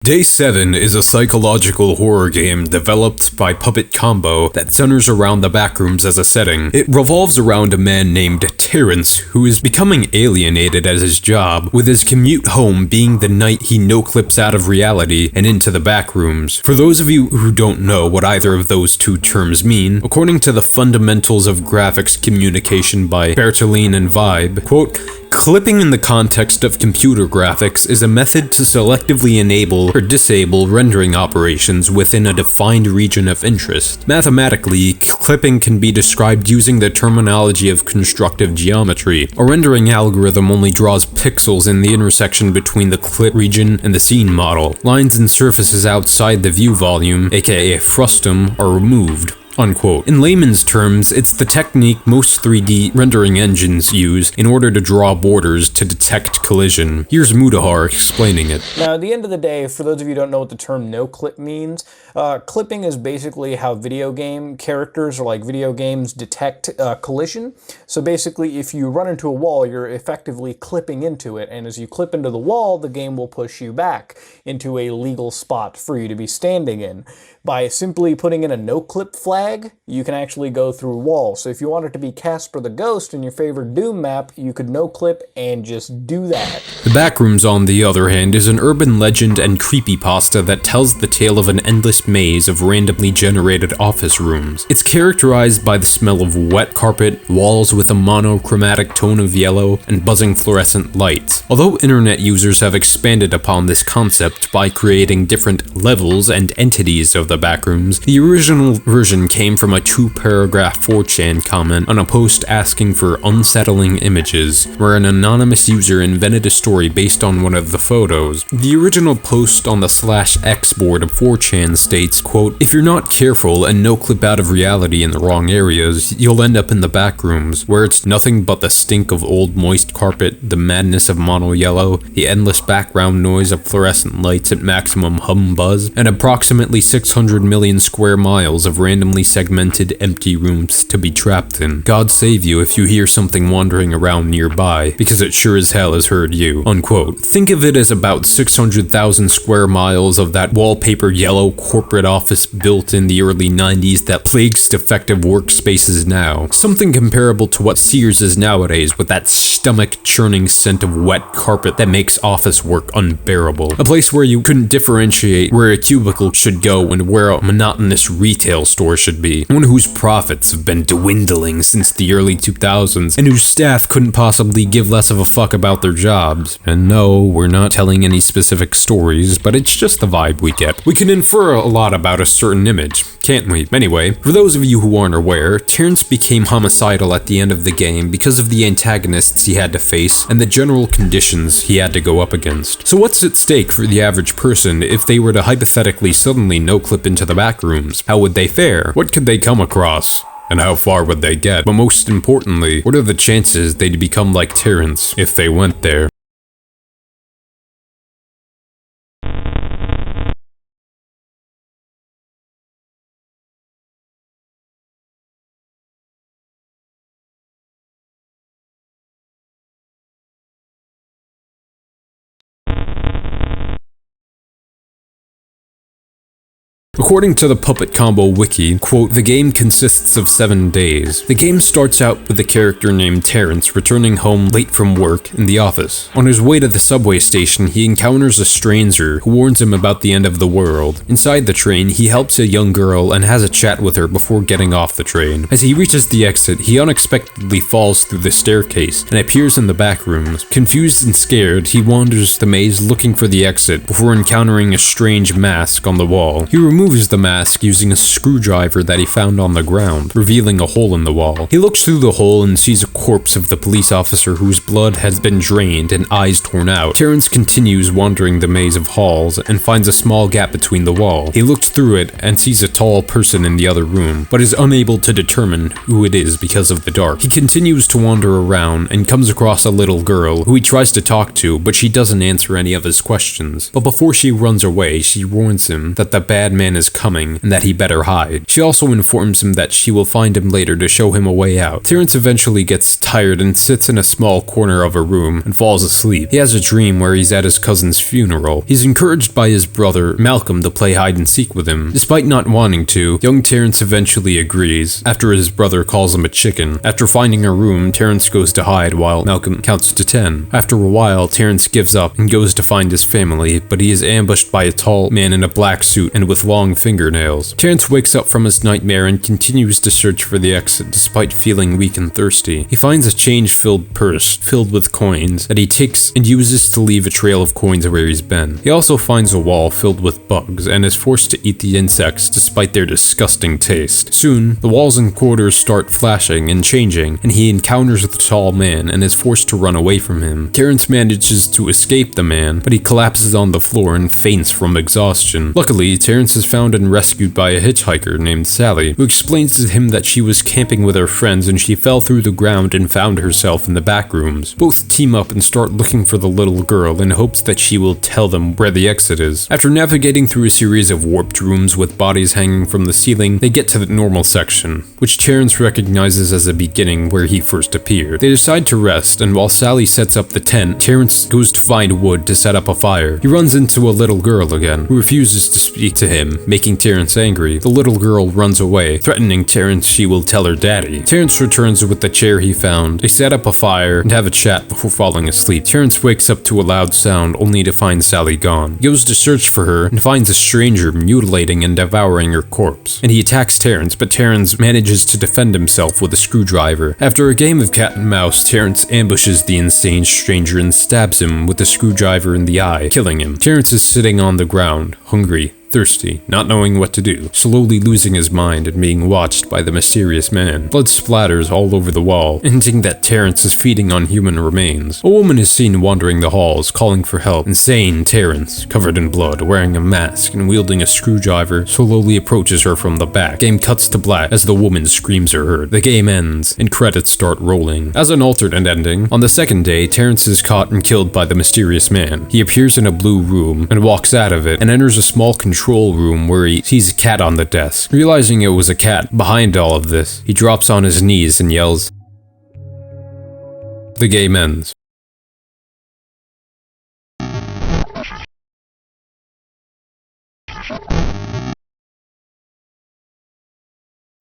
Day 7 is a psychological horror game developed by Puppet Combo that centers around the Backrooms as a setting. It revolves around a man named Terrence, who is becoming alienated at his job, with his commute home being the night he no-clips out of reality and into the Backrooms. For those of you who don't know what either of those two terms mean, according to the Fundamentals of Graphics Communication by Bertolini and Vibe, quote, "Clipping in the context of computer graphics is a method to selectively enable or disable rendering operations within a defined region of interest. Mathematically, clipping can be described using the terminology of constructive geometry. A rendering algorithm only draws pixels in the intersection between the clip region and the scene model. Lines and surfaces outside the view volume, aka frustum, are removed." Unquote. In layman's terms, it's the technique most 3D rendering engines use in order to draw borders to detect collision. Here's Mudahar explaining it. Now, at the end of the day, for those of you who don't know what the term no-clip means, clipping is basically how video game characters or like video games detect collision. So basically, if you run into a wall, you're effectively clipping into it, and as you clip into the wall, the game will push you back into a legal spot for you to be standing in. By simply putting in a no-clip flag, you can actually go through walls. So if you wanted to be Casper the Ghost in your favorite Doom map, you could no-clip and just do that. The Backrooms, on the other hand, is an urban legend and creepypasta that tells the tale of an endless maze of randomly generated office rooms. It's characterized by the smell of wet carpet, walls with a monochromatic tone of yellow, and buzzing fluorescent lights. Although internet users have expanded upon this concept by creating different levels and entities of the Backrooms, the original version came from a 2-paragraph 4chan comment on a post asking for unsettling images, where an anonymous user invented a story based on one of the photos. The original post on the /x board of 4chan states, quote, "If you're not careful and no-clip out of reality in the wrong areas, you'll end up in the Backrooms, where it's nothing but the stink of old moist carpet, the madness of mono yellow, the endless background noise of fluorescent lights at maximum hum buzz, and approximately 600 million square miles of randomly segmented empty rooms to be trapped in. God save you if you hear something wandering around nearby, because it sure as hell has heard you." Unquote. Think of it as about 600,000 square miles of that wallpaper yellow corporate office built in the early 90s that plagues defective workspaces now. Something comparable to what Sears is nowadays, with that stomach-churning scent of wet carpet that makes office work unbearable. A place where you couldn't differentiate where a cubicle should go and where a monotonous retail store should be. One whose profits have been dwindling since the early 2000s, and whose staff couldn't possibly give less of a fuck about their jobs. And no, we're not telling any specific stories, but it's just the vibe we get. We can infer a lot about a certain image, can't we? Anyway, for those of you who aren't aware, Terrence became homicidal at the end of the game because of the antagonists he had to face and the general conditions he had to go up against. So what's at stake for the average person if they were to hypothetically suddenly no-clip into the Backrooms? How would they fare? What could they come across? And how far would they get? But most importantly, what are the chances they'd become like Terrence if they went there? According to the Puppet Combo wiki, quote, "The game consists of 7 days. The game starts out with a character named Terrence returning home late from work in the office. On his way to the subway station, he encounters a stranger who warns him about the end of the world. Inside the train, he helps a young girl and has a chat with her before getting off the train. As he reaches the exit, he unexpectedly falls through the staircase and appears in the Backrooms. Confused and scared, he wanders the maze looking for the exit before encountering a strange mask on the wall. He removes the mask using a screwdriver that he found on the ground, revealing a hole in the wall. He looks through the hole and sees a corpse of the police officer whose blood has been drained and eyes torn out. Terrence continues wandering the maze of halls and finds a small gap between the wall. He looks through it and sees a tall person in the other room, but is unable to determine who it is because of the dark. He continues to wander around and comes across a little girl who he tries to talk to, but she doesn't answer any of his questions. But before she runs away, she warns him that the bad man man is coming and that he better hide. She also informs him that she will find him later to show him a way out. Terrence eventually gets tired and sits in a small corner of a room and falls asleep. He has a dream where he's at his cousin's funeral. He's encouraged by his brother Malcolm to play hide and seek with him. Despite not wanting to, young Terrence eventually agrees after his brother calls him a chicken. After finding a room, Terrence goes to hide while Malcolm counts to 10. After a while, Terrence gives up and goes to find his family, but he is ambushed by a tall man in a black suit and with long fingernails. Terrence wakes up from his nightmare and continues to search for the exit despite feeling weak and thirsty. He finds a change-filled purse filled with coins that he takes and uses to leave a trail of coins where he's been. He also finds a wall filled with bugs and is forced to eat the insects despite their disgusting taste. Soon, the walls and quarters start flashing and changing, and he encounters the tall man and is forced to run away from him. Terrence manages to escape the man, but he collapses on the floor and faints from exhaustion. Luckily, Terrence is found and rescued by a hitchhiker named Sally, who explains to him that she was camping with her friends and she fell through the ground and found herself in the Backrooms. Both team up and start looking for the little girl in hopes that she will tell them where the exit is. After navigating through a series of warped rooms with bodies hanging from the ceiling, they get to the normal section, which Terrence recognizes as the beginning where he first appeared. They decide to rest, and while Sally sets up the tent, Terrence goes to find wood to set up a fire. He runs into a little girl again, who refuses to speak to him, making Terrence angry. The little girl runs away, threatening Terrence she will tell her daddy. Terrence returns with the chair he found. They set up a fire and have a chat before falling asleep. Terrence wakes up to a loud sound only to find Sally gone. He goes to search for her and finds a stranger mutilating and devouring her corpse, and he attacks Terrence, but Terrence manages to defend himself with a screwdriver. After a game of cat and mouse, Terrence ambushes the insane stranger and stabs him with a screwdriver in the eye, killing him. Terrence is sitting on the ground, hungry, thirsty, not knowing what to do, slowly losing his mind and being watched by the mysterious man. Blood splatters all over the wall, hinting that Terrence is feeding on human remains. A woman is seen wandering the halls, calling for help. Insane Terrence, covered in blood, wearing a mask and wielding a screwdriver, slowly approaches her from the back. Game cuts to black as the woman's screams are heard. The game ends, and credits start rolling. As an alternate ending, on the second day, Terrence is caught and killed by the mysterious man. He appears in a blue room and walks out of it and enters a small control room where he sees a cat on the desk. Realizing it was a cat behind all of this, he drops on his knees and yells. The game ends.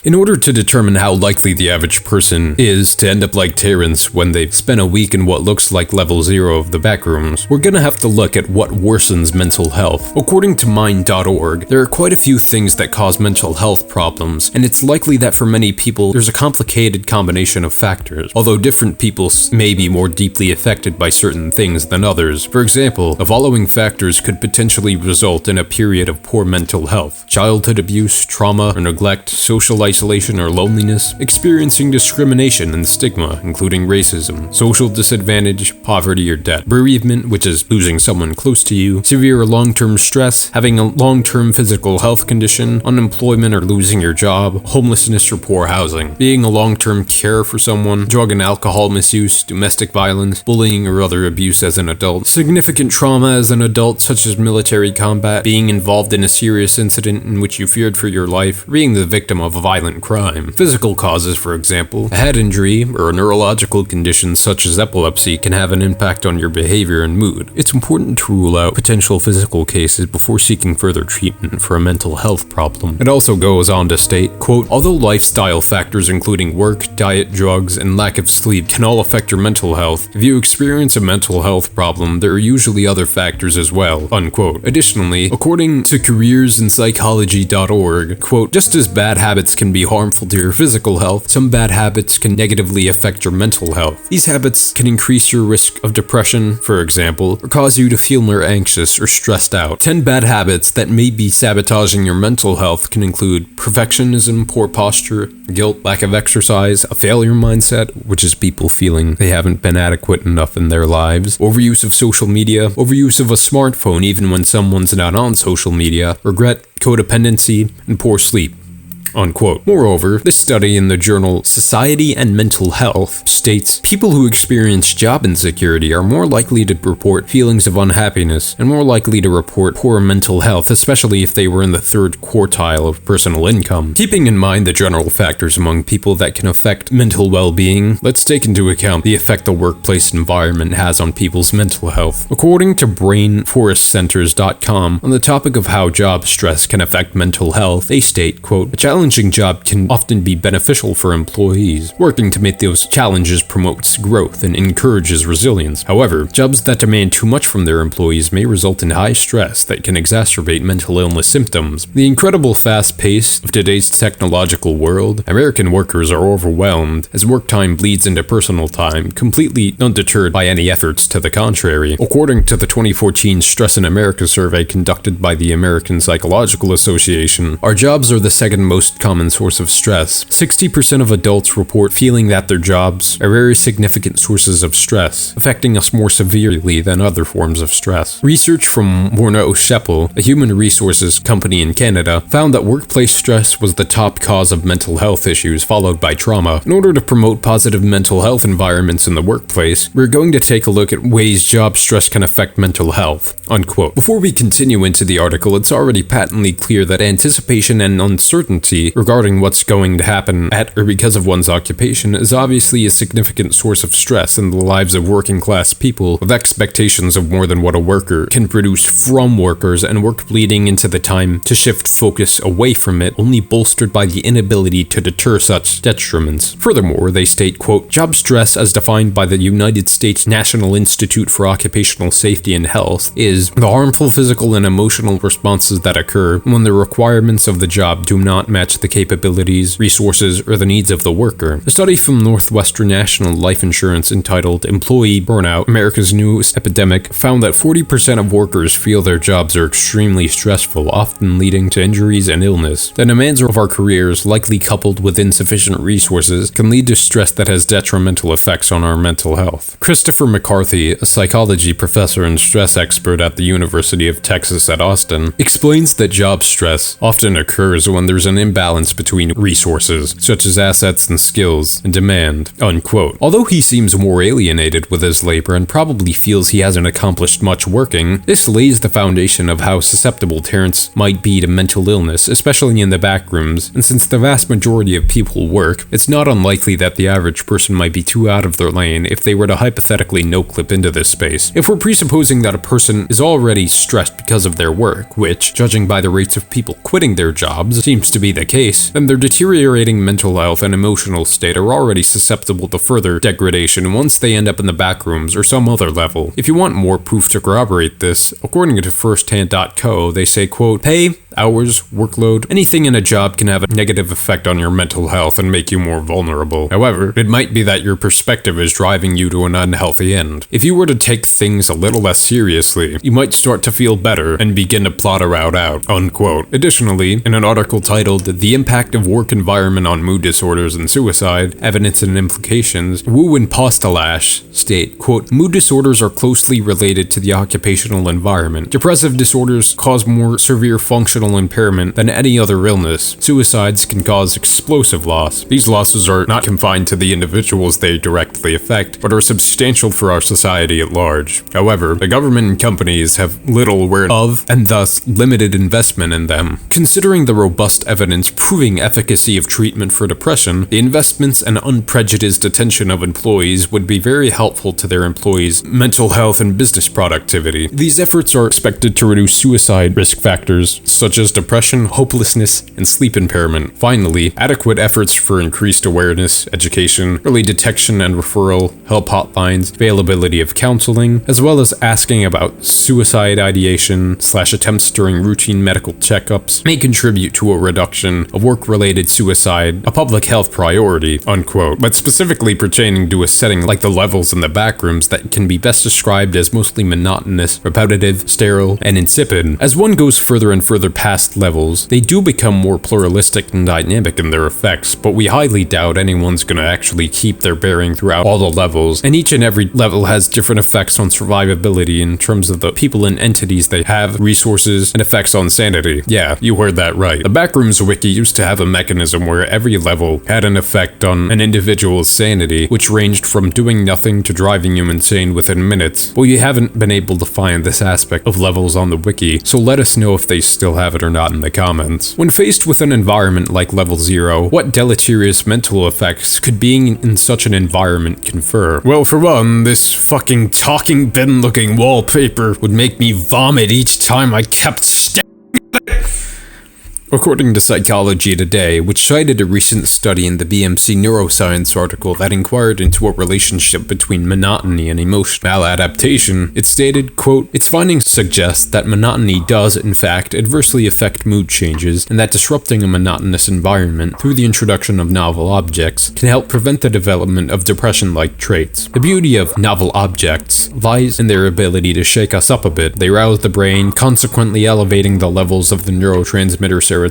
In order to determine how likely the average person is to end up like Terrence when they've spent a week in what looks like level 0 of the Backrooms, we're gonna have to look at what worsens mental health. According to Mind.org, there are quite a few things that cause mental health problems, and it's likely that for many people, there's a complicated combination of factors, although different people may be more deeply affected by certain things than others. For example, the following factors could potentially result in a period of poor mental health: childhood abuse, trauma or neglect, social isolation or loneliness, experiencing discrimination and stigma, including racism, social disadvantage, poverty or debt, bereavement, which is losing someone close to you, severe long-term stress, having a long-term physical health condition, unemployment or losing your job, homelessness or poor housing, being a long-term care for someone, drug and alcohol misuse, domestic violence, bullying or other abuse as an adult, significant trauma as an adult such as military combat, being involved in a serious incident in which you feared for your life, being the victim of a violent crime. Physical causes, for example, a head injury or a neurological condition such as epilepsy can have an impact on your behavior and mood. It's important to rule out potential physical cases before seeking further treatment for a mental health problem. It also goes on to state, quote, although lifestyle factors including work, diet, drugs, and lack of sleep can all affect your mental health, if you experience a mental health problem, there are usually other factors as well, unquote. Additionally, according to careersinpsychology.org, quote, just as bad habits can be harmful to your physical health, some bad habits can negatively affect your mental health. These habits can increase your risk of depression, for example, or cause you to feel more anxious or stressed out. 10 bad habits that may be sabotaging your mental health can include perfectionism, poor posture, guilt, lack of exercise, a failure mindset, which is people feeling they haven't been adequate enough in their lives, overuse of social media, overuse of a smartphone even when someone's not on social media, regret, codependency, and poor sleep. unquote. Moreover, this study in the journal Society and Mental Health states people who experience job insecurity are more likely to report feelings of unhappiness and more likely to report poor mental health, especially if they were in the third quartile of personal income. Keeping in mind the general factors among people that can affect mental well-being, let's take into account the effect the workplace environment has on people's mental health. According to brainforestcenters.com, on the topic of how job stress can affect mental health, they state, quote, a challenging job can often be beneficial for employees. Working to meet those challenges promotes growth and encourages resilience. However, jobs that demand too much from their employees may result in high stress that can exacerbate mental illness symptoms. The incredible fast pace of today's technological world, American workers are overwhelmed as work time bleeds into personal time, completely undeterred by any efforts to the contrary. According to the 2014 Stress in America survey conducted by the American Psychological Association, our jobs are the second most common source of stress. 60% of adults report feeling that their jobs are very significant sources of stress, affecting us more severely than other forms of stress. Research from Morna O'Sheppel, a human resources company in Canada, found that workplace stress was the top cause of mental health issues, followed by trauma. In order to promote positive mental health environments in the workplace, we're going to take a look at ways job stress can affect mental health, unquote. Before we continue into the article, it's already patently clear that anticipation and uncertainty regarding what's going to happen at or because of one's occupation is obviously a significant source of stress in the lives of working class people, with expectations of more than what a worker can produce from workers and work bleeding into the time to shift focus away from it, only bolstered by the inability to deter such detriments. Furthermore, they state, quote, job stress as defined by the United States National Institute for Occupational Safety and Health is the harmful physical and emotional responses that occur when the requirements of the job do not match the capabilities, resources, or the needs of the worker. A study from Northwestern National Life Insurance entitled Employee Burnout, America's Newest Epidemic, found that 40% of workers feel their jobs are extremely stressful, often leading to injuries and illness. The demands of our careers, likely coupled with insufficient resources, can lead to stress that has detrimental effects on our mental health. Christopher McCarthy, a psychology professor and stress expert at the University of Texas at Austin, explains that job stress often occurs when there's an imbalance between resources, such as assets and skills, and demand, unquote. Although he seems more alienated with his labor and probably feels he hasn't accomplished much working, this lays the foundation of how susceptible Terrence might be to mental illness, especially in the backrooms, and since the vast majority of people work, it's not unlikely that the average person might be too out of their lane if they were to hypothetically noclip into this space. If we're presupposing that a person is already stressed because of their work, which, judging by the rates of people quitting their jobs, seems to be the case, then their deteriorating mental health and emotional state are already susceptible to further degradation once they end up in the backrooms or some other level. If you want more proof to corroborate this, according to firsthand.co, they say, quote, pay, hours, workload, anything in a job can have a negative effect on your mental health and make you more vulnerable. However, it might be that your perspective is driving you to an unhealthy end. If you were to take things a little less seriously, you might start to feel better and begin to plot a route out, unquote. Additionally, in an article titled The Impact of Work Environment on Mood Disorders and Suicide, Evidence and Implications, Wu and Postalash state, quote, mood disorders are closely related to the occupational environment. Depressive disorders cause more severe functional impairment than any other illness. Suicides can cause explosive loss. These losses are not confined to the individuals they directly affect, but are substantial for our society at large. However, the government and companies have little awareness of, and thus limited investment in them. Considering the robust evidence proving efficacy of treatment for depression, the investments and unprejudiced attention of employees would be very helpful to their employees' mental health and business productivity. These efforts are expected to reduce suicide risk factors such as depression, hopelessness, and sleep impairment. Finally, adequate efforts for increased awareness, education, early detection and referral, help hotlines, availability of counseling, as well as asking about suicide ideation / attempts during routine medical checkups may contribute to a reduction of work-related suicide, a public health priority, unquote. But specifically pertaining to a setting like the levels in the backrooms that can be best described as mostly monotonous, repetitive, sterile, and insipid. As one goes further and further past levels, they do become more pluralistic and dynamic in their effects, but we highly doubt anyone's gonna actually keep their bearing throughout all the levels, and each and every level has different effects on survivability in terms of the people and entities they have, resources, and effects on sanity. Yeah, you heard that right. The Backrooms Wiki wiki used to have a mechanism where every level had an effect on an individual's sanity, which ranged from doing nothing to driving you insane within minutes. Well, you haven't been able to find this aspect of levels on the wiki, so let us know if they still have it or not in the comments. When faced with an environment like level 0, what deleterious mental effects could being in such an environment confer? Well, for one, this fucking talking bin looking wallpaper would make me vomit each time I kept staring at it. According to Psychology Today, which cited a recent study in the BMC Neuroscience article that inquired into a relationship between monotony and emotional maladaptation, it stated, quote, "Its findings suggest that monotony does, in fact, adversely affect mood changes, and that disrupting a monotonous environment through the introduction of novel objects can help prevent the development of depression-like traits. The beauty of novel objects lies in their ability to shake us up a bit. They rouse the brain, consequently elevating the levels of the neurotransmitter serotonin,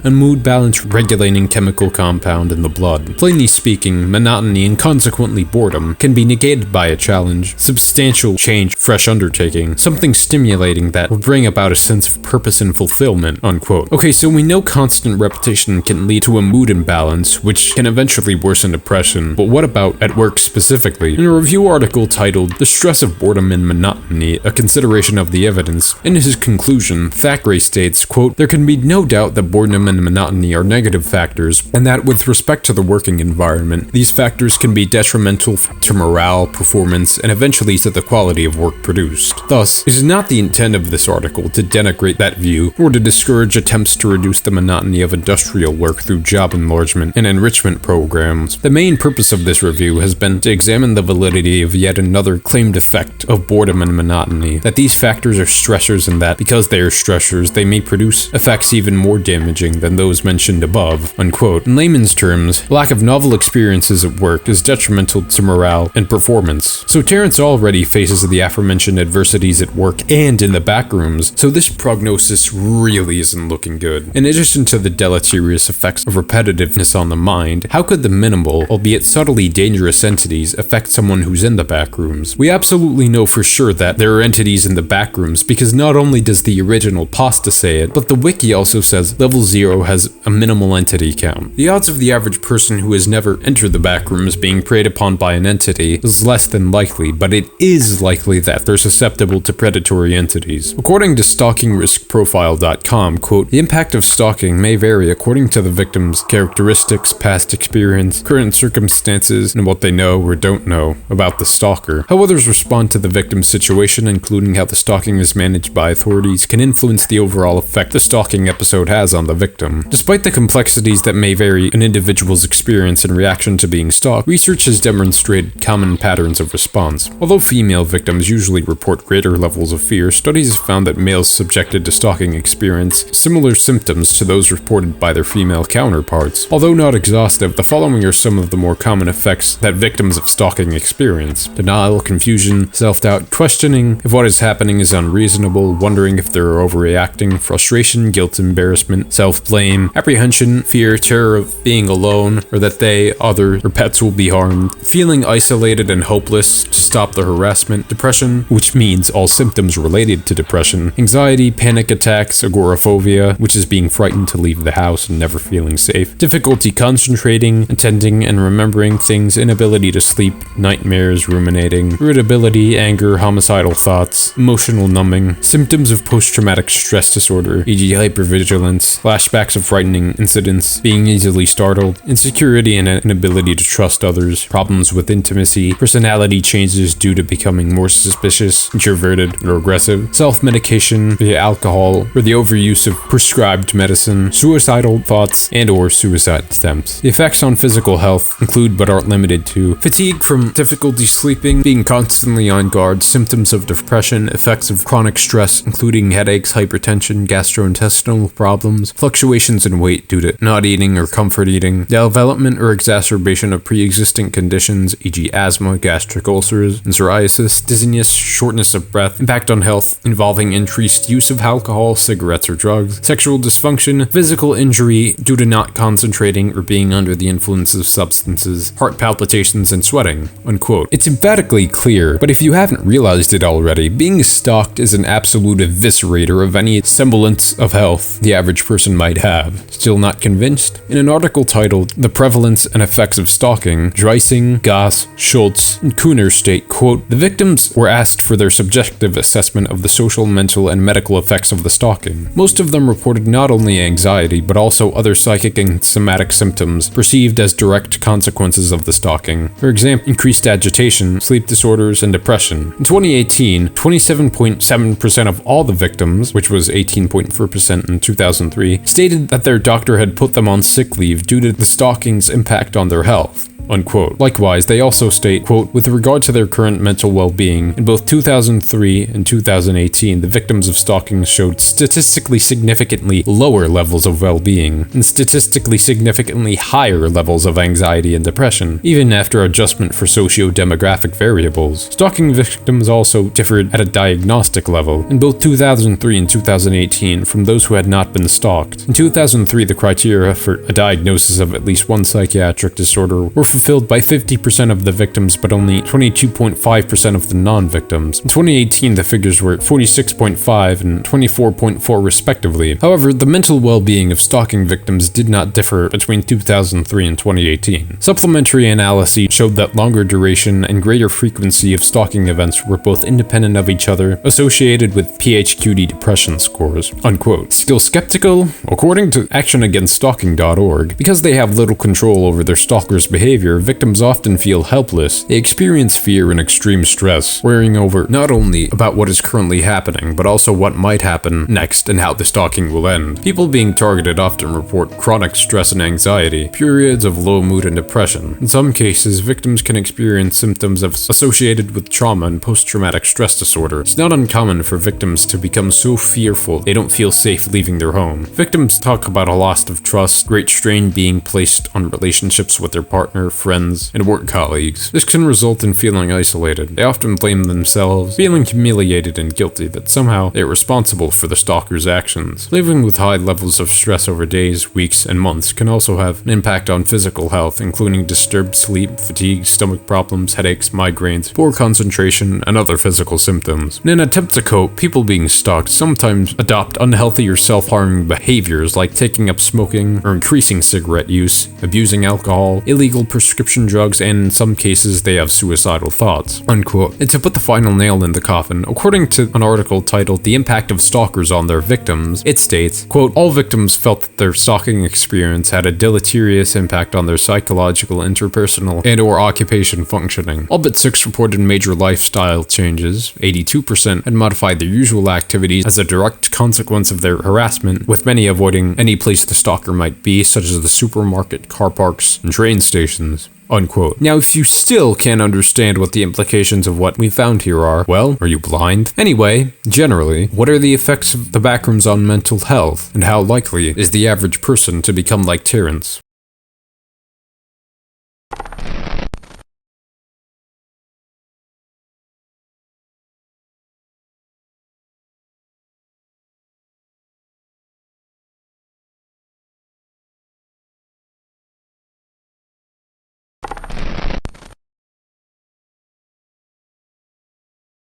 a mood balance regulating chemical compound in the blood. Plainly speaking, monotony and consequently boredom can be negated by a challenge, substantial change, fresh undertaking, something stimulating that will bring about a sense of purpose and fulfillment," unquote. Okay, so we know constant repetition can lead to a mood imbalance, which can eventually worsen depression, but what about at work specifically? In a review article titled "The Stress of Boredom and Monotony, a Consideration of the Evidence," in his conclusion, Thackeray states, quote, "There can be no doubt that boredom and monotony are negative factors, and that with respect to the working environment, these factors can be detrimental to morale, performance, and eventually to the quality of work produced. Thus, it is not the intent of this article to denigrate that view, or to discourage attempts to reduce the monotony of industrial work through job enlargement and enrichment programs. The main purpose of this review has been to examine the validity of yet another claimed effect of boredom and monotony, that these factors are stressors and that, because they are stressors, they may produce effects even more damaging than those mentioned above," unquote. In layman's terms, lack of novel experiences at work is detrimental to morale and performance. So Terrence already faces the aforementioned adversities at work and in the backrooms, so this prognosis really isn't looking good. In addition to the deleterious effects of repetitiveness on the mind, how could the minimal, albeit subtly dangerous entities affect someone who's in the backrooms? We absolutely know for sure that there are entities in the backrooms because not only does the original pasta say it, but the wiki also says level 0 has a minimal entity count. The odds of the average person who has never entered the backrooms being preyed upon by an entity is less than likely, but it is likely that they're susceptible to predatory entities. According to stalkingriskprofile.com, quote, "The impact of stalking may vary according to the victim's characteristics, past experience, current circumstances, and what they know or don't know about the stalker. How others respond to the victim's situation, including how the stalking is managed by authorities, can influence the overall effect the stalking episode has on the victim. Despite the complexities that may vary an individual's experience and reaction to being stalked, research has demonstrated common patterns of response. Although female victims usually report greater levels of fear, studies have found that males subjected to stalking experience similar symptoms to those reported by their female counterparts. Although not exhaustive, the following are some of the more common effects that victims of stalking experience: denial, confusion, self-doubt, questioning if what is happening is unreasonable, wondering if they're overreacting, frustration, guilt, embarrassment, self-blame, apprehension, fear, terror of being alone, or that they, others, or pets will be harmed, feeling isolated and hopeless to stop the harassment, depression, which means all symptoms related to depression, anxiety, panic attacks, agoraphobia, which is being frightened to leave the house and never feeling safe, difficulty concentrating, attending and remembering things, inability to sleep, nightmares, ruminating, irritability, anger, homicidal thoughts, emotional numbing, symptoms of post-traumatic stress disorder, e.g. hypervigilance, flashbacks of frightening incidents, being easily startled, insecurity and inability to trust others, problems with intimacy, personality changes due to becoming more suspicious, introverted, or aggressive, self-medication via alcohol or the overuse of prescribed medicine, suicidal thoughts, and or suicide attempts. The effects on physical health include but aren't limited to fatigue from difficulty sleeping, being constantly on guard, symptoms of depression, effects of chronic stress including headaches, hypertension, gastrointestinal problems, fluctuations in weight due to not eating or comfort eating, development or exacerbation of pre-existing conditions, e.g. asthma, gastric ulcers, and psoriasis, dizziness, shortness of breath, impact on health involving increased use of alcohol, cigarettes, or drugs, sexual dysfunction, physical injury due to not concentrating or being under the influence of substances, heart palpitations, and sweating," unquote. It's emphatically clear, but if you haven't realized it already, being stalked is an absolute eviscerator of any semblance of health the average average person might have. Still not convinced? In an article titled The Prevalence and Effects of Stalking, Dreising, Goss, Schultz, and Kuhner state, quote, "The victims were asked for their subjective assessment of the social, mental, and medical effects of the stalking. Most of them reported not only anxiety, but also other psychic and somatic symptoms perceived as direct consequences of the stalking. For example, increased agitation, sleep disorders, and depression. In 2018, 27.7% of all the victims, which was 18.4% in 2003, stated that their doctor had put them on sick leave due to the stalking's impact on their health." Unquote. Likewise, they also state, quote, "With regard to their current mental well-being, in both 2003 and 2018, the victims of stalking showed statistically significantly lower levels of well-being and statistically significantly higher levels of anxiety and depression, even after adjustment for socio-demographic variables. Stalking victims also differed at a diagnostic level, in both 2003 and 2018, from those who had not been stalked. In 2003, the criteria for a diagnosis of at least one psychiatric disorder were fulfilled by 50% of the victims, but only 22.5% of the non-victims. In 2018, the figures were 46.5 and 24.4 respectively. However, the mental well-being of stalking victims did not differ between 2003 and 2018. Supplementary analyses showed that longer duration and greater frequency of stalking events were both independent of each other, associated with PHQD depression scores." Unquote. Still skeptical? According to actionagainststalking.org, because they have little control over their stalker's behavior, victims often feel helpless. They experience fear and extreme stress, worrying over not only about what is currently happening, but also what might happen next and how the stalking will end. People being targeted often report chronic stress and anxiety, periods of low mood and depression. In some cases, victims can experience symptoms associated with trauma and post-traumatic stress disorder. It's not uncommon for victims to become so fearful they don't feel safe leaving their home. Victims talk about a loss of trust, great strain being placed on relationships with their partner, friends, and work colleagues. This can result in feeling isolated. They often blame themselves, feeling humiliated and guilty that somehow they are responsible for the stalker's actions. Living with high levels of stress over days, weeks, and months can also have an impact on physical health, including disturbed sleep, fatigue, stomach problems, headaches, migraines, poor concentration, and other physical symptoms. In an attempt to cope, people being stalked sometimes adopt unhealthy or self-harming behaviors like taking up smoking or increasing cigarette use, abusing alcohol, illegal prescription drugs, and in some cases they have suicidal thoughts." Unquote. And to put the final nail in the coffin, according to an article titled "The Impact of Stalkers on Their Victims," it states, quote, "All victims felt that their stalking experience had a deleterious impact on their psychological, interpersonal, and/or occupation functioning. All but 6 reported major lifestyle changes. 82% had modified their usual activities as a direct consequence of their harassment, with many avoiding any place the stalker might be, such as the supermarket, car parks, and train stations." Unquote. Now, if you still can't understand what the implications of what we found here are, well, are you blind? Anyway, generally, what are the effects of the backrooms on mental health, and how likely is the average person to become like Terrence?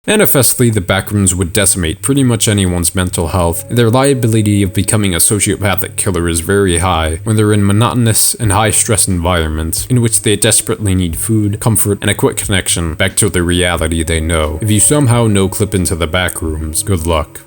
Manifestly, the backrooms would decimate pretty much anyone's mental health, and their liability of becoming a sociopathic killer is very high when they're in monotonous and high-stress environments in which they desperately need food, comfort, and a quick connection back to the reality they know. If you somehow no-clip into the backrooms, good luck.